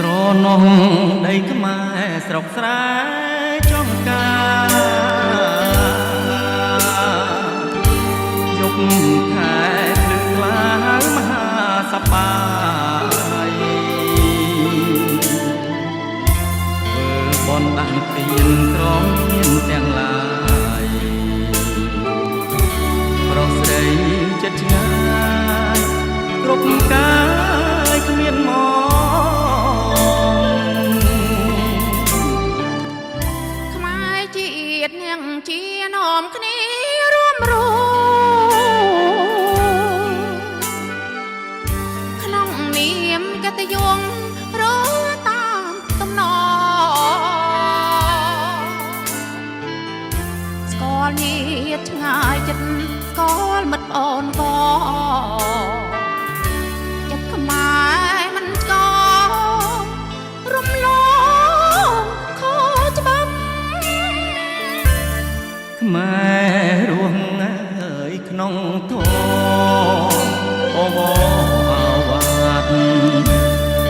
ស្រនំដីខ្មែរស្រុកស្រែចំការយប់ខែភ្លឺថ្លាមហាសប្បាយធ្វើបនដាក់ទៀនក្រមមានទាំងឡាយប្រុសស្រីចិត្តឆ្ងាយគ្រប់កាយគ្មានមកជានោមគ្នារួមរក្នុងនាមកតយងរតាមតំណស្គាល់ញាតិឆ្ងាយចិត្តស្គាល់មិត្តអូនក៏ចិត្តខ្មែរមិនស្គាល់រំលងខុសច្បាប់ខ្មែររួងអើយក្នុងធម៌អវអាវ៉ាត់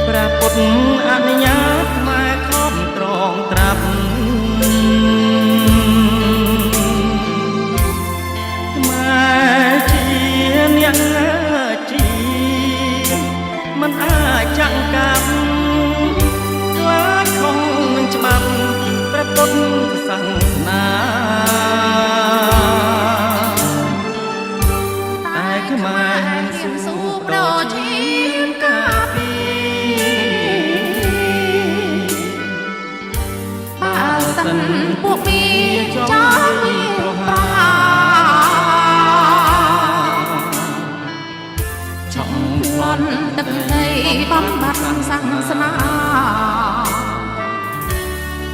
ព្រះពុទ្ធអនុញ្ញាតខ្មែរខំត្រងត្រាប់ខ្មែរជាអ្នកជាមិនអាចចាក់កាប់ខ្លាចខុសនឹងច្បាប់ព្រះពុទ្ធសាសនាពួកមានចង់មានប្រហាចង់ប្លន់ទឹកដីបំបត្តិសាសនា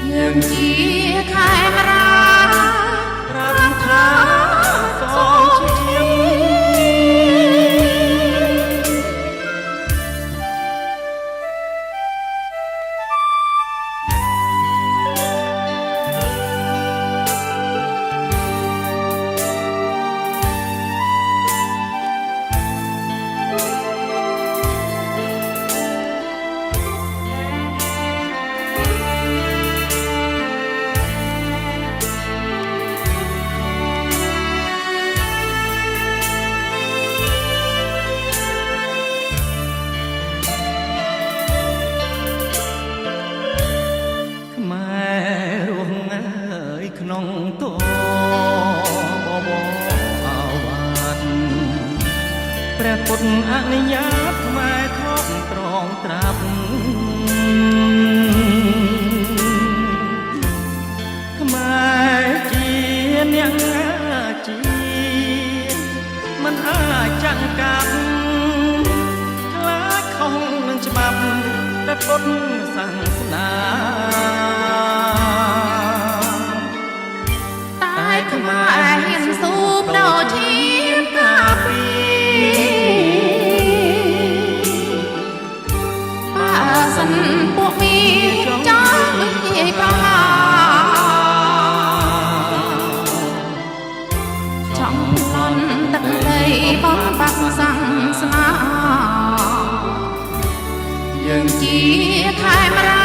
យើងជាខេមរាប្រាថ្នាសងជាក្នុងតបបអាវ៉ាត់ព្រះពុទ្ធអនុញ្ញាតខ្មែរខំត្រងត្រាប់ខ្មែរជាអ្នកជាមិនអាចចាក់កាប់ខ្លាចខុសនឹងច្បាប់ព្រះពុទ្ធសាសនាខ្មែរហ៊ានស៊ូបដូរឈាមកាពីបើសិនពួកមានចង់វិជាប្រហាចង់ប្លន់ទឹកដីបំបត្តិសាសនាយើងជាខេមរា